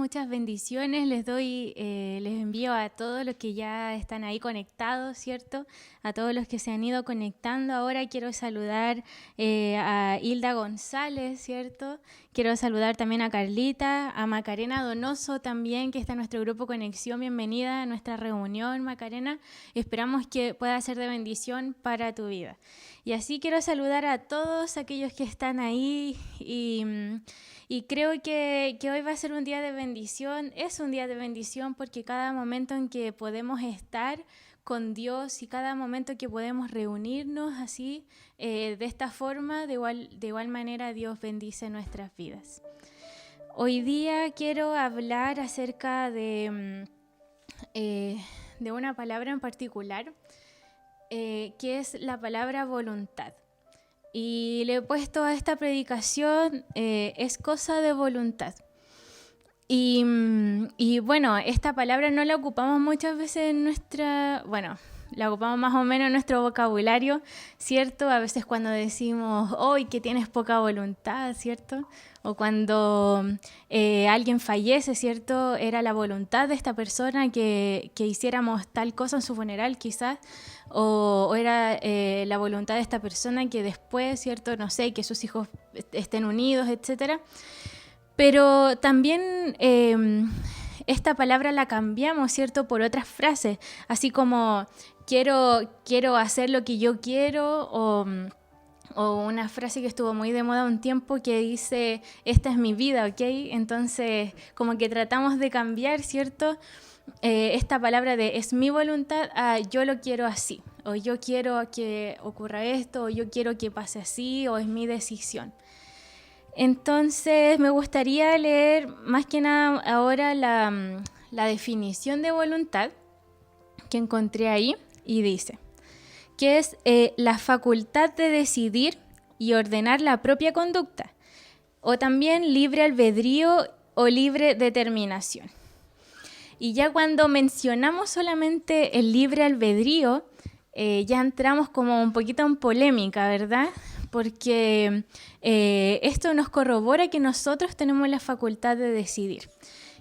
muchas bendiciones. Les envío a todos los que ya están ahí conectados, ¿cierto? A todos los que se han ido conectando. Ahora quiero saludar a Hilda González, ¿cierto? Quiero saludar también a Carlita, a Macarena Donoso también, que está en nuestro grupo Conexión. Bienvenida a nuestra reunión, Macarena. Esperamos que pueda ser de bendición para tu vida. Y así quiero saludar a todos aquellos que están ahí y creo que hoy va a ser un día de bendición. Es un día de bendición porque cada momento en que podemos estar con Dios y cada momento que podemos reunirnos así, de esta forma, de igual manera Dios bendice nuestras vidas. Hoy día quiero hablar acerca de una palabra en particular, que es la palabra voluntad. Y le he puesto a esta predicación, es cosa de voluntad. Y bueno, esta palabra no la ocupamos muchas veces la ocupamos más o menos en nuestro vocabulario, ¿cierto? A veces cuando decimos, hoy que tienes poca voluntad, ¿cierto? O cuando alguien fallece, ¿cierto? Era la voluntad de esta persona que hiciéramos tal cosa en su funeral, quizás. O era la voluntad de esta persona que después, ¿cierto? No sé, que sus hijos estén unidos, etcétera. Pero también esta palabra la cambiamos, ¿cierto? Por otras frases, así como quiero hacer lo que yo quiero, o una frase que estuvo muy de moda un tiempo que dice, esta es mi vida, ¿ok? Entonces, como que tratamos de cambiar, ¿cierto? Esta palabra de es mi voluntad a yo lo quiero así, o yo quiero que ocurra esto, o yo quiero que pase así, o es mi decisión. Entonces me gustaría leer más que nada ahora la definición de voluntad que encontré ahí y dice que es la facultad de decidir y ordenar la propia conducta, o también libre albedrío o libre determinación. Y ya cuando mencionamos solamente el libre albedrío, ya entramos como un poquito en polémica, ¿verdad? Porque esto nos corrobora que nosotros tenemos la facultad de decidir,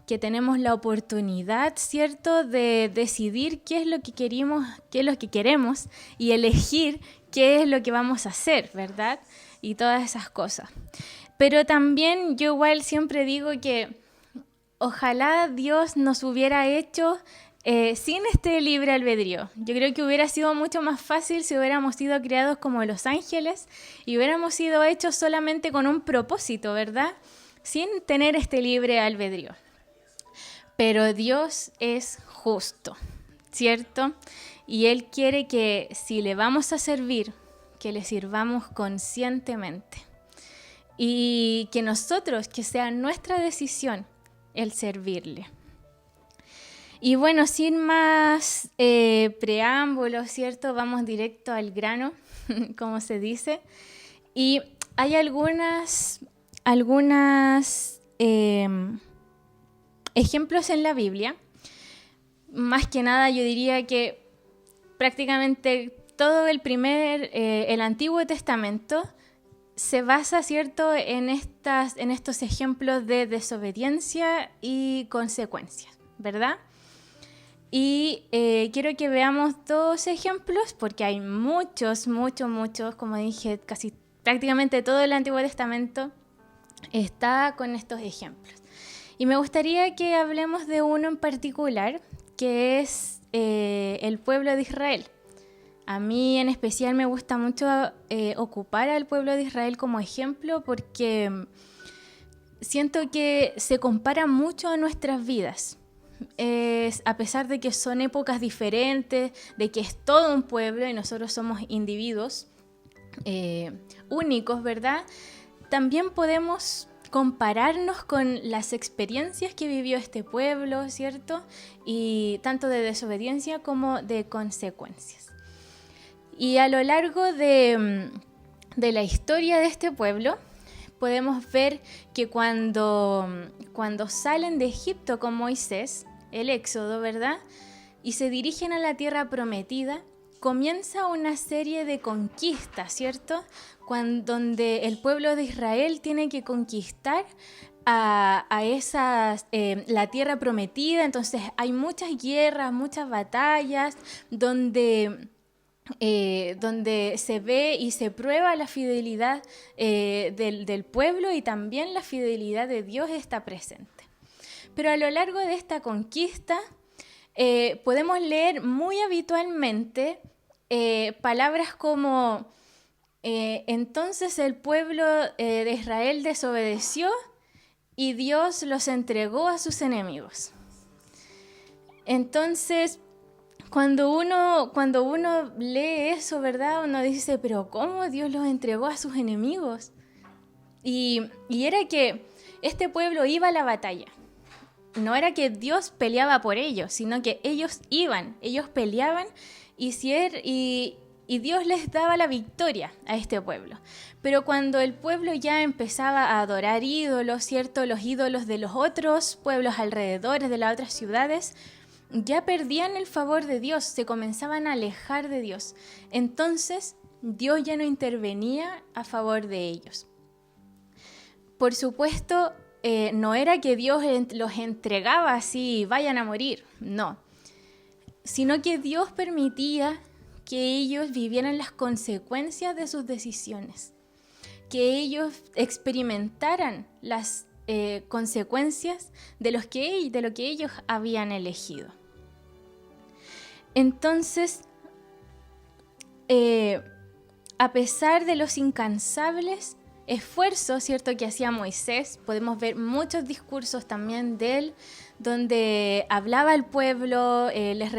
que tenemos la oportunidad, ¿cierto?, de decidir qué es lo que queremos y elegir qué es lo que vamos a hacer, ¿verdad? Y todas esas cosas. Pero también yo igual siempre digo que ojalá Dios nos hubiera hecho sin este libre albedrío. Yo creo que hubiera sido mucho más fácil si hubiéramos sido creados como los ángeles y hubiéramos sido hechos solamente con un propósito, ¿verdad? Sin tener este libre albedrío. Pero Dios es justo, ¿cierto? Y Él quiere que si le vamos a servir, que le sirvamos conscientemente. Y que nosotros, que sea nuestra decisión, el servirle. Y bueno, sin más preámbulos, ¿cierto? Vamos directo al grano, como se dice. Y hay algunas ejemplos en la Biblia. Más que nada yo diría que prácticamente todo el Antiguo Testamento se basa, ¿cierto?, en estos ejemplos de desobediencia y consecuencias, ¿verdad? Y quiero que veamos dos ejemplos, porque hay muchos, como dije, casi prácticamente todo el Antiguo Testamento está con estos ejemplos. Y me gustaría que hablemos de uno en particular, que es el pueblo de Israel. A mí en especial me gusta mucho ocupar al pueblo de Israel como ejemplo porque siento que se compara mucho a nuestras vidas. A pesar de que son épocas diferentes, de que es todo un pueblo y nosotros somos individuos únicos, ¿verdad? También podemos compararnos con las experiencias que vivió este pueblo, ¿cierto? Y tanto de desobediencia como de consecuencias. Y a lo largo de la historia de este pueblo, podemos ver que cuando salen de Egipto con Moisés, el éxodo, ¿verdad?, y se dirigen a la tierra prometida, comienza una serie de conquistas, ¿cierto?, donde el pueblo de Israel tiene que conquistar a la tierra prometida. Entonces hay muchas guerras, muchas batallas donde se ve y se prueba la fidelidad del pueblo, y también la fidelidad de Dios está presente. Pero a lo largo de esta conquista podemos leer muy habitualmente palabras como entonces el pueblo de Israel desobedeció y Dios los entregó a sus enemigos. Entonces, cuando uno lee eso, ¿verdad? Uno dice, pero ¿cómo Dios los entregó a sus enemigos? Y era que este pueblo iba a la batalla. No era que Dios peleaba por ellos, sino que ellos peleaban y Dios les daba la victoria a este pueblo. Pero cuando el pueblo ya empezaba a adorar ídolos, ¿cierto? Los ídolos de los otros pueblos alrededores, de las otras ciudades, ya perdían el favor de Dios, se comenzaban a alejar de Dios. Entonces, Dios ya no intervenía a favor de ellos. Por supuesto, no era que Dios los entregaba así, vayan a morir, no. Sino que Dios permitía que ellos vivieran las consecuencias de sus decisiones, que ellos experimentaran las consecuencias de lo que ellos habían elegido. Entonces, a pesar de los incansables esfuerzos, ¿cierto?, que hacía Moisés, podemos ver muchos discursos también de él, donde hablaba al pueblo, les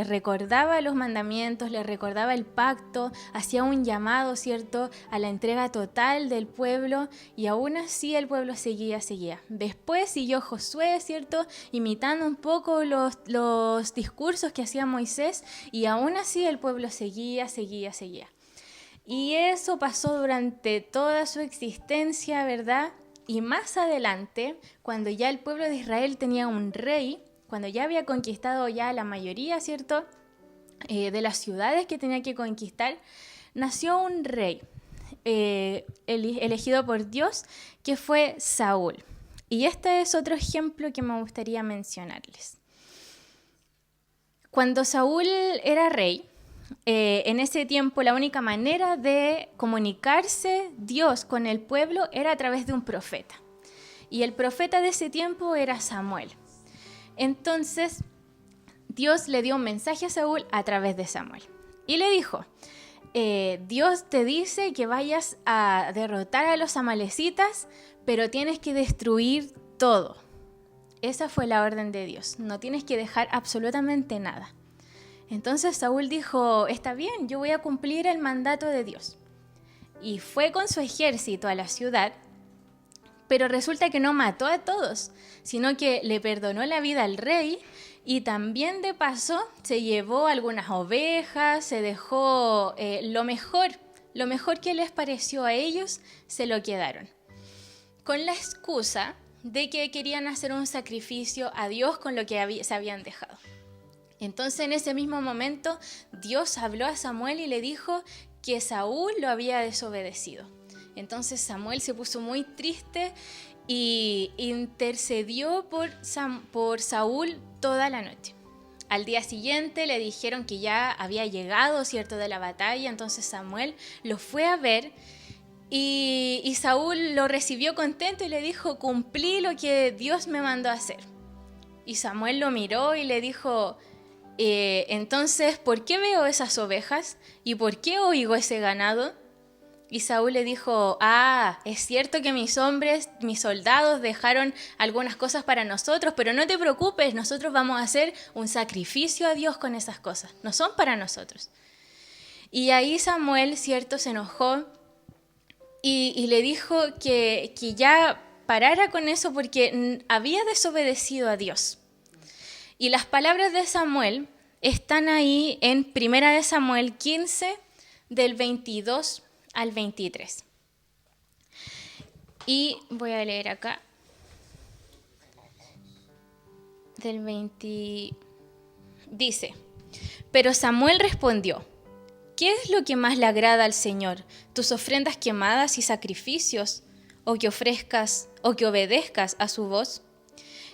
recordaba los mandamientos, les recordaba el pacto, hacía un llamado, ¿cierto?, a la entrega total del pueblo, y aún así el pueblo seguía. Después siguió Josué, ¿cierto?, imitando un poco los discursos que hacía Moisés, y aún así el pueblo seguía. Y eso pasó durante toda su existencia, ¿verdad? Y más adelante, cuando ya el pueblo de Israel tenía un rey, cuando ya había conquistado ya la mayoría, ¿cierto?, de las ciudades que tenía que conquistar, nació un rey elegido por Dios, que fue Saúl. Y este es otro ejemplo que me gustaría mencionarles. Cuando Saúl era rey, en ese tiempo la única manera de comunicarse Dios con el pueblo era a través de un profeta. Y el profeta de ese tiempo era Samuel. Entonces, Dios le dio un mensaje a Saúl a través de Samuel. Y le dijo, Dios te dice que vayas a derrotar a los amalecitas, pero tienes que destruir todo. Esa fue la orden de Dios. No tienes que dejar absolutamente nada. Entonces Saúl dijo, está bien, yo voy a cumplir el mandato de Dios. Y fue con su ejército a la ciudad, pero resulta que no mató a todos, sino que le perdonó la vida al rey, y también de paso se llevó algunas ovejas, se dejó lo mejor que les pareció a ellos, se lo quedaron. Con la excusa de que querían hacer un sacrificio a Dios con lo que se habían dejado. Entonces en ese mismo momento Dios habló a Samuel y le dijo que Saúl lo había desobedecido. Entonces Samuel se puso muy triste y intercedió por Saúl toda la noche. Al día siguiente le dijeron que ya había llegado, ¿cierto?, de la batalla. Entonces Samuel lo fue a ver y Saúl lo recibió contento y le dijo, cumplí lo que Dios me mandó a hacer. Y Samuel lo miró y le dijo, entonces, ¿por qué veo esas ovejas? ¿Y por qué oigo ese ganado? Y Saúl le dijo, es cierto que mis soldados dejaron algunas cosas para nosotros, pero no te preocupes, nosotros vamos a hacer un sacrificio a Dios con esas cosas, no son para nosotros. Y ahí Samuel, cierto, se enojó y le dijo que ya parara con eso porque había desobedecido a Dios. Y las palabras de Samuel están ahí en 1 Samuel 15, del 22 al 23. Y voy a leer acá. Del 20. Dice, pero Samuel respondió, ¿qué es lo que más le agrada al Señor? ¿Tus ofrendas quemadas y sacrificios? o que ofrezcas o que obedezcas a su voz.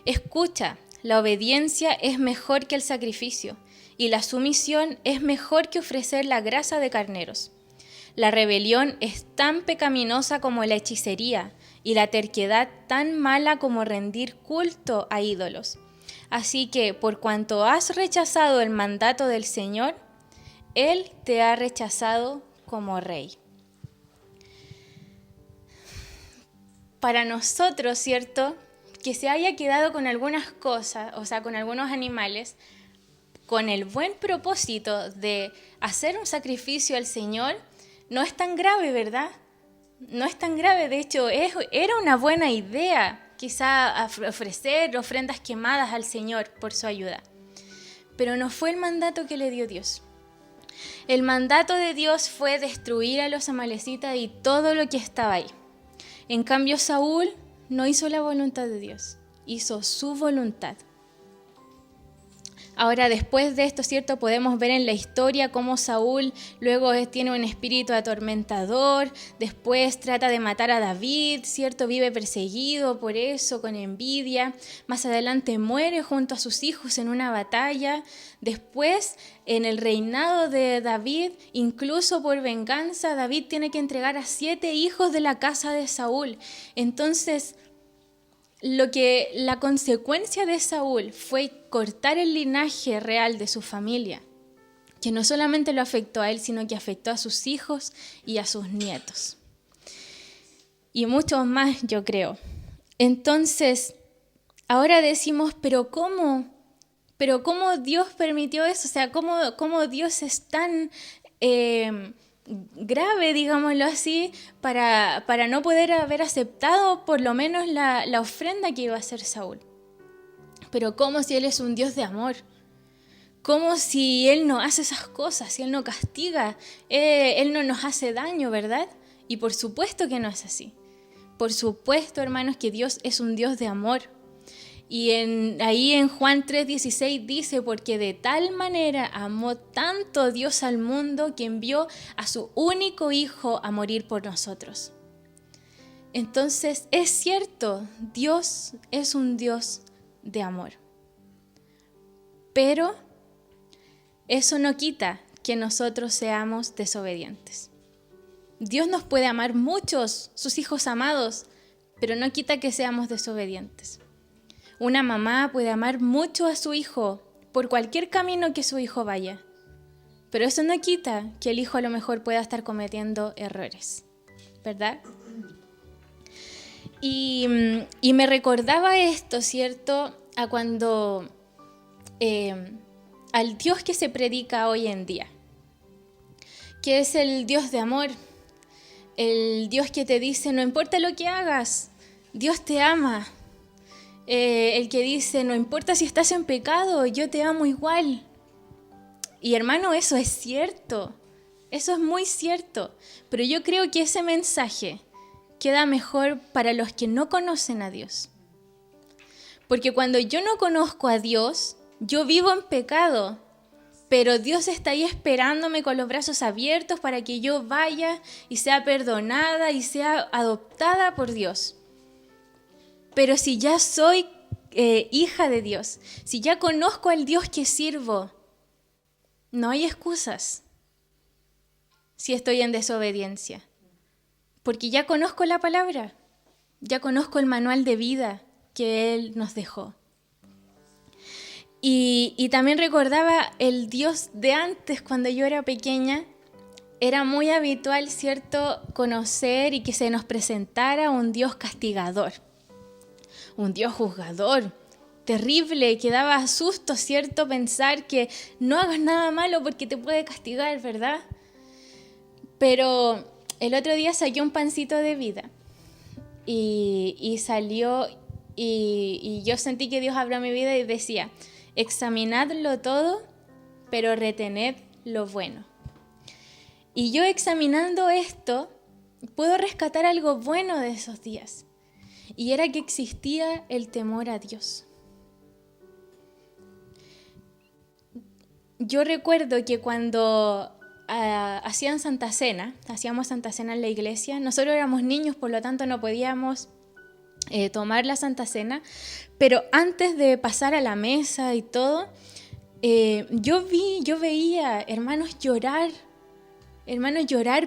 Escucha, la obediencia es mejor que el sacrificio, y la sumisión es mejor que ofrecer la grasa de carneros. La rebelión es tan pecaminosa como la hechicería, y la terquedad tan mala como rendir culto a ídolos. Así que, por cuanto has rechazado el mandato del Señor, Él te ha rechazado como rey. Para nosotros, ¿cierto?, que se haya quedado con algunas cosas, o sea, con algunos animales, con el buen propósito de hacer un sacrificio al Señor, no es tan grave, ¿verdad? No es tan grave, de hecho, era una buena idea, quizá ofrecer ofrendas quemadas al Señor por su ayuda. Pero no fue el mandato que le dio Dios. El mandato de Dios fue destruir a los amalecitas y todo lo que estaba ahí. En cambio, Saúl no hizo la voluntad de Dios, hizo su voluntad. Ahora, después de esto, ¿cierto?, podemos ver en la historia cómo Saúl luego tiene un espíritu atormentador, después trata de matar a David, ¿cierto?, vive perseguido por eso, con envidia. Más adelante muere junto a sus hijos en una batalla. Después, en el reinado de David, incluso por venganza, David tiene que entregar a 7 hijos de la casa de Saúl. Entonces, la consecuencia de Saúl fue cortar el linaje real de su familia, que no solamente lo afectó a él, sino que afectó a sus hijos y a sus nietos. Y muchos más, yo creo. Entonces, ahora decimos, ¿pero cómo Dios permitió eso? O sea, ¿cómo Dios es tan grave, digámoslo así, para no poder haber aceptado por lo menos la ofrenda que iba a hacer Saúl? Pero ¿cómo si Él es un Dios de amor? ¿Cómo si Él no hace esas cosas, si Él no castiga, Él no nos hace daño, ¿verdad? Y por supuesto que no es así. Por supuesto, hermanos, que Dios es un Dios de amor. Y ahí en Juan 3:16 dice, porque de tal manera amó tanto Dios al mundo que envió a su único Hijo a morir por nosotros. Entonces, es cierto, Dios es un Dios de amor. Pero eso no quita que nosotros seamos desobedientes. Dios nos puede amar muchos, sus hijos amados, pero no quita que seamos desobedientes. Una mamá puede amar mucho a su hijo por cualquier camino que su hijo vaya, pero eso no quita que el hijo a lo mejor pueda estar cometiendo errores, ¿verdad? Y me recordaba esto, ¿cierto?, a cuando al Dios que se predica hoy en día, que es el Dios de amor, el Dios que te dice, no importa lo que hagas, Dios te ama. El que dice, no importa si estás en pecado, yo te amo igual. Y hermano, eso es cierto, eso es muy cierto, pero yo creo que ese mensaje queda mejor para los que no conocen a Dios. Porque cuando yo no conozco a Dios, yo vivo en pecado, pero Dios está ahí esperándome con los brazos abiertos para que yo vaya y sea perdonada y sea adoptada por Dios. Pero si ya soy hija de Dios, si ya conozco al Dios que sirvo, no hay excusas si estoy en desobediencia. Porque ya conozco la palabra, ya conozco el manual de vida que Él nos dejó. Y también recordaba el Dios de antes, cuando yo era pequeña, era muy habitual, ¿cierto?, conocer y que se nos presentara un Dios castigador, un Dios juzgador, terrible, que daba susto, ¿cierto?, pensar que no hagas nada malo porque te puede castigar, ¿verdad? Pero el otro día saqué un pancito de vida y salió y yo sentí que Dios habló a mi vida y decía, examinadlo todo, pero retened lo bueno. Y yo examinando esto, puedo rescatar algo bueno de esos días. Y era que existía el temor a Dios. Yo recuerdo que cuando hacían Santa Cena, hacíamos Santa Cena en la iglesia. Nosotros éramos niños, por lo tanto no podíamos tomar la Santa Cena, pero antes de pasar a la mesa y todo, yo veía hermanos llorar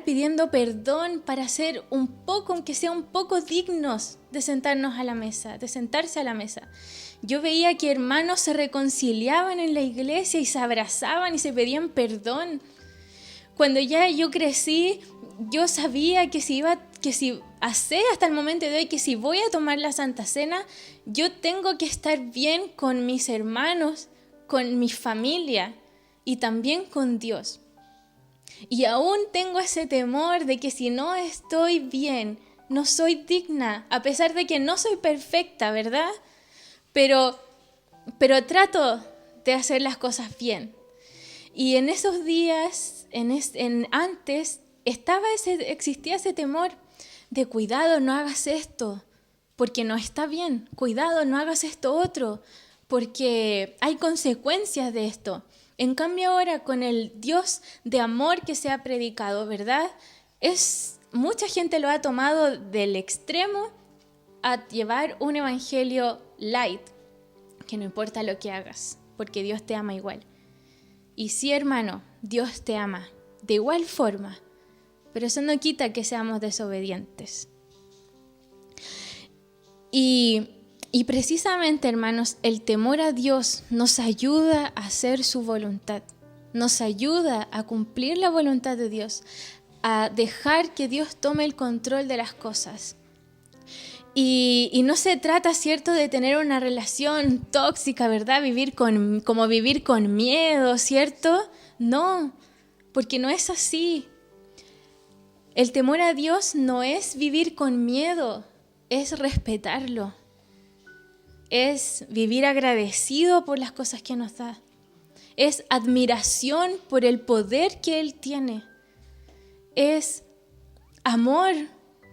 pidiendo perdón para ser un poco, aunque sea un poco dignos de sentarnos a la mesa, de sentarse a la mesa. Yo veía que hermanos se reconciliaban en la iglesia y se abrazaban y se pedían perdón. Cuando ya yo crecí, yo sabía que si hasta el momento de hoy, que si voy a tomar la Santa Cena, yo tengo que estar bien con mis hermanos, con mi familia y también con Dios. Y aún tengo ese temor de que si no estoy bien, no soy digna, a pesar de que no soy perfecta, ¿verdad? Pero trato de hacer las cosas bien. Y en esos días, antes, existía ese temor de cuidado, no hagas esto, porque no está bien. Cuidado, no hagas esto otro, porque hay consecuencias de esto. En cambio ahora, con el Dios de amor que se ha predicado, ¿verdad? Mucha gente lo ha tomado del extremo a llevar un evangelio light, que no importa lo que hagas, porque Dios te ama igual. Y sí, hermano, Dios te ama de igual forma, pero eso no quita que seamos desobedientes. Y precisamente, hermanos, el temor a Dios nos ayuda a hacer su voluntad, nos ayuda a cumplir la voluntad de Dios, a dejar que Dios tome el control de las cosas. Y no se trata, ¿cierto?, de tener una relación tóxica, ¿verdad? Vivir con miedo, ¿cierto? No, porque no es así. El temor a Dios no es vivir con miedo, es respetarlo. Es vivir agradecido por las cosas que nos da. Es admiración por el poder que Él tiene. Es amor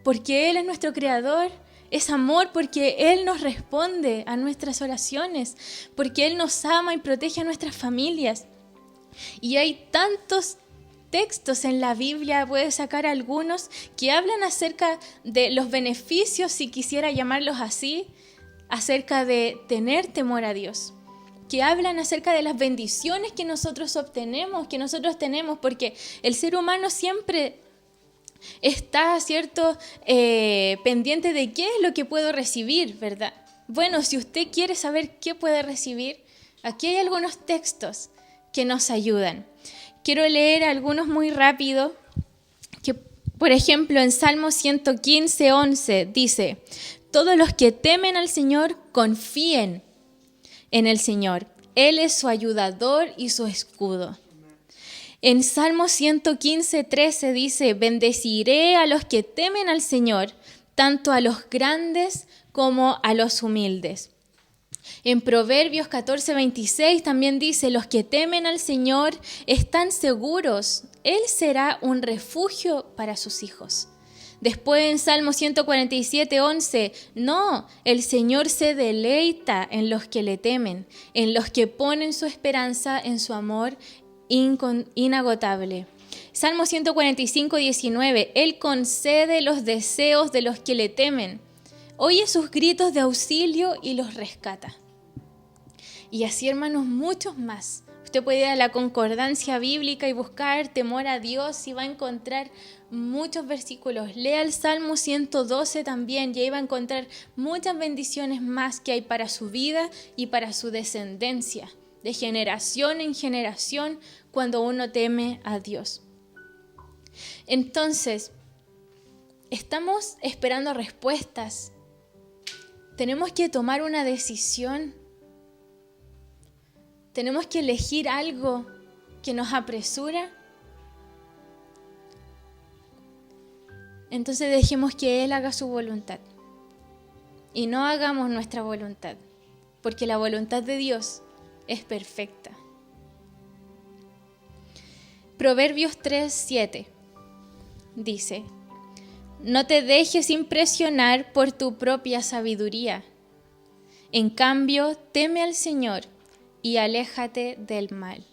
porque Él es nuestro creador. Es amor porque Él nos responde a nuestras oraciones, porque Él nos ama y protege a nuestras familias. Y hay tantos textos en la Biblia, puedes sacar algunos, que hablan acerca de los beneficios, si quisiera llamarlos así, acerca de tener temor a Dios, que hablan acerca de las bendiciones que nosotros obtenemos, que nosotros tenemos, porque el ser humano siempre está, ¿cierto?, pendiente de qué es lo que puedo recibir, ¿verdad? Bueno, si usted quiere saber qué puede recibir, aquí hay algunos textos que nos ayudan. Quiero leer algunos muy rápido, que por ejemplo en Salmo 115:11 dice: todos los que temen al Señor confíen en el Señor. Él es su ayudador y su escudo. En Salmo 115:13 dice: bendeciré a los que temen al Señor, tanto a los grandes como a los humildes. En Proverbios 14:26 también dice: los que temen al Señor están seguros, Él será un refugio para sus hijos. Después en Salmo 147:11, no, el Señor se deleita en los que le temen, en los que ponen su esperanza en su amor inagotable. Salmo 145:19, Él concede los deseos de los que le temen, oye sus gritos de auxilio y los rescata. Y así, hermanos, muchos más. Usted puede ir a la concordancia bíblica y buscar temor a Dios y va a encontrar muchos versículos. Lea el Salmo 112 también y ahí va a encontrar muchas bendiciones más que hay para su vida y para su descendencia, de generación en generación, cuando uno teme a Dios. Entonces, estamos esperando respuestas. Tenemos que tomar una decisión. Tenemos que elegir algo que nos apresura. Entonces dejemos que Él haga su voluntad y no hagamos nuestra voluntad, porque la voluntad de Dios es perfecta. Proverbios 3:7 dice: no te dejes impresionar por tu propia sabiduría. En cambio, teme al Señor y aléjate del mal.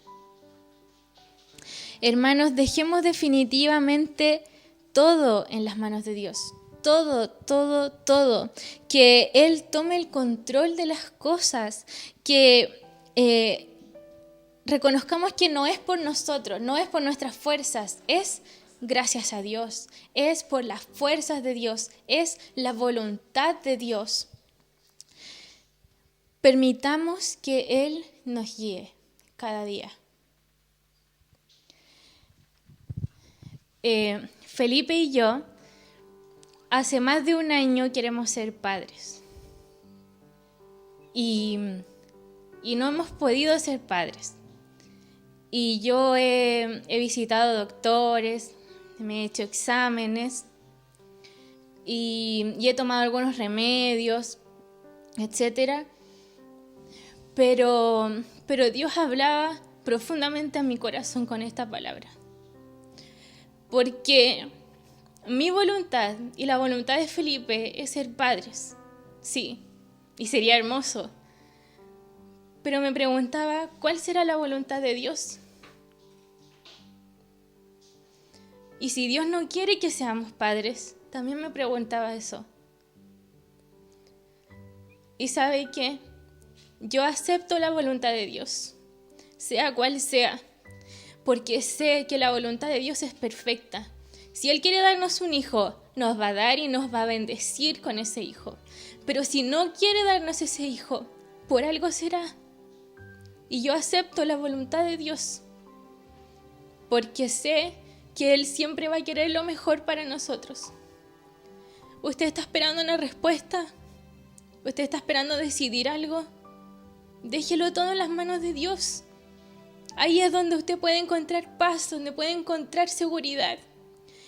Hermanos, dejemos definitivamente todo en las manos de Dios. Todo, todo, todo. Que Él tome el control de las cosas. Que reconozcamos que no es por nosotros, no es por nuestras fuerzas, es gracias a Dios, es por las fuerzas de Dios, es la voluntad de Dios. Permitamos que Él nos guíe cada día. Felipe y yo, hace más de un año queremos ser padres. Y no hemos podido ser padres. Y yo he visitado doctores, me he hecho exámenes y he tomado algunos remedios, etc. Pero Dios hablaba profundamente a mi corazón con esta palabra. Porque mi voluntad y la voluntad de Felipe es ser padres, sí, y sería hermoso. Pero me preguntaba, ¿cuál será la voluntad de Dios? Y si Dios no quiere que seamos padres, también me preguntaba eso. ¿Y sabe qué? Yo acepto la voluntad de Dios, sea cual sea, porque sé que la voluntad de Dios es perfecta. Si Él quiere darnos un hijo, nos va a dar y nos va a bendecir con ese hijo. Pero si no quiere darnos ese hijo, por algo será. Y yo acepto la voluntad de Dios, porque sé que Él siempre va a querer lo mejor para nosotros. ¿Usted está esperando una respuesta? ¿Usted está esperando decidir algo? Déjelo todo en las manos de Dios. Ahí es donde usted puede encontrar paz, donde puede encontrar seguridad.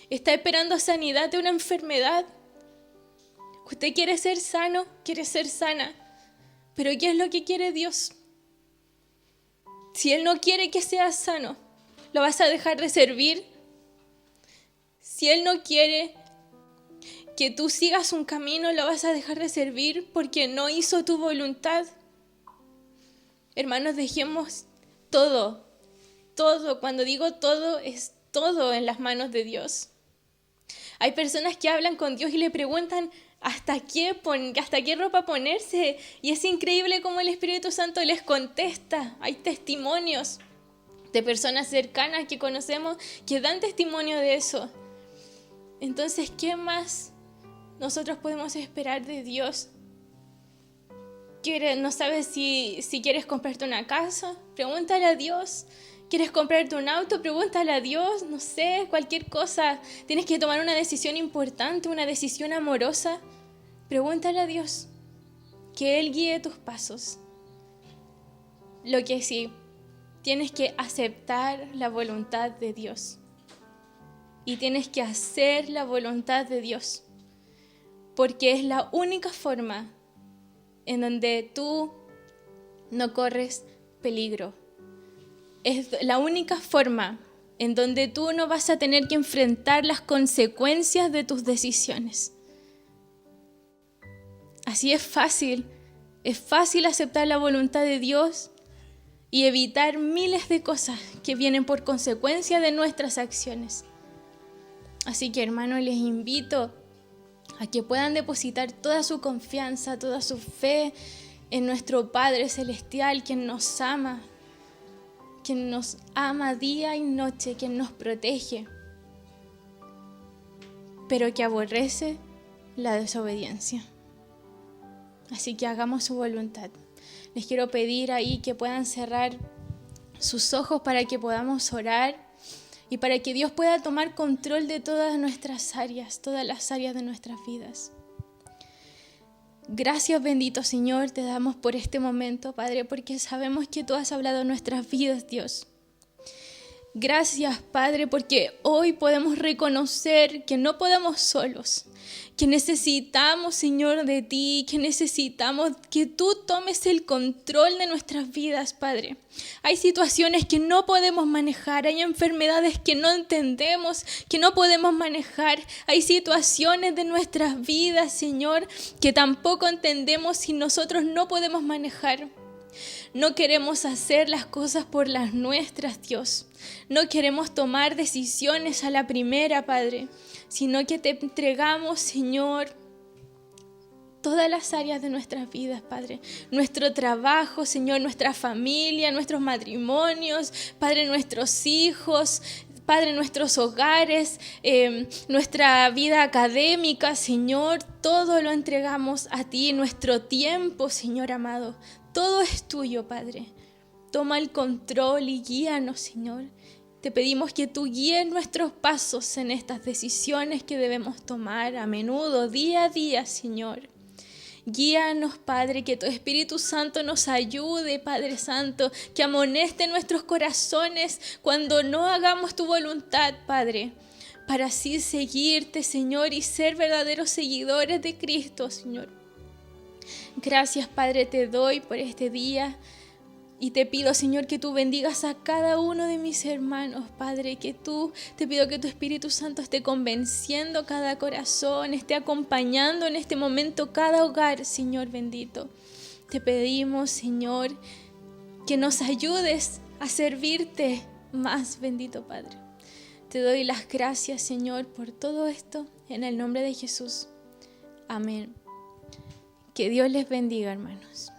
¿Está esperando sanidad de una enfermedad? ¿Usted quiere ser sano? ¿Quiere ser sana? ¿Pero qué es lo que quiere Dios? Si Él no quiere que seas sano, ¿lo vas a dejar de servir? Si Él no quiere que tú sigas un camino, ¿lo vas a dejar de servir porque no hizo tu voluntad? Hermanos, dejemos todo, todo. Cuando digo todo, es todo en las manos de Dios. Hay personas que hablan con Dios y le preguntan hasta qué ropa ponerse. Y es increíble cómo el Espíritu Santo les contesta. Hay testimonios de personas cercanas que conocemos que dan testimonio de eso. Entonces, ¿qué más nosotros podemos esperar de Dios? ¿No sabes si quieres comprarte una casa? Pregúntale a Dios. ¿Quieres comprarte un auto? Pregúntale a Dios, no sé, cualquier cosa. Tienes que tomar una decisión importante, una decisión amorosa. Pregúntale a Dios, que Él guíe tus pasos. Lo que sí, tienes que aceptar la voluntad de Dios. Y tienes que hacer la voluntad de Dios. Porque es la única forma en donde tú no corres peligro. Es la única forma en donde tú no vas a tener que enfrentar las consecuencias de tus decisiones. Así es fácil aceptar la voluntad de Dios y evitar miles de cosas que vienen por consecuencia de nuestras acciones. Así que, hermanos, les invito a que puedan depositar toda su confianza, toda su fe en nuestro Padre Celestial, quien nos ama día y noche, quien nos protege, pero que aborrece la desobediencia. Así que hagamos su voluntad. Les quiero pedir ahí que puedan cerrar sus ojos para que podamos orar y para que Dios pueda tomar control de todas nuestras áreas, todas las áreas de nuestras vidas. Gracias, bendito Señor, te damos por este momento, Padre, porque sabemos que tú has hablado en nuestras vidas, Dios. Gracias, Padre, porque hoy podemos reconocer que no podemos solos, que necesitamos, Señor, de ti, que necesitamos que tú tomes el control de nuestras vidas, Padre. Hay situaciones que no podemos manejar, hay enfermedades que no entendemos, que no podemos manejar. Hay situaciones de nuestras vidas, Señor, que tampoco entendemos y nosotros no podemos manejar. No queremos hacer las cosas por las nuestras, Dios. No queremos tomar decisiones a la primera, Padre, sino que te entregamos, Señor, todas las áreas de nuestras vidas, Padre. Nuestro trabajo, Señor, nuestra familia, nuestros matrimonios, Padre, nuestros hijos, Padre, nuestros hogares, nuestra vida académica, Señor, todo lo entregamos a ti, nuestro tiempo, Señor amado. Todo es tuyo, Padre. Toma el control y guíanos, Señor. Te pedimos que tú guíes nuestros pasos en estas decisiones que debemos tomar a menudo, día a día, Señor. Guíanos, Padre, que tu Espíritu Santo nos ayude, Padre Santo, que amoneste nuestros corazones cuando no hagamos tu voluntad, Padre, para así seguirte, Señor, y ser verdaderos seguidores de Cristo, Señor. Gracias, Padre, te doy por este día. Y te pido, Señor, que tú bendigas a cada uno de mis hermanos, Padre, te pido que tu Espíritu Santo esté convenciendo cada corazón, esté acompañando en este momento cada hogar, Señor bendito. Te pedimos, Señor, que nos ayudes a servirte más, bendito Padre. Te doy las gracias, Señor, por todo esto, en el nombre de Jesús. Amén. Que Dios les bendiga, hermanos.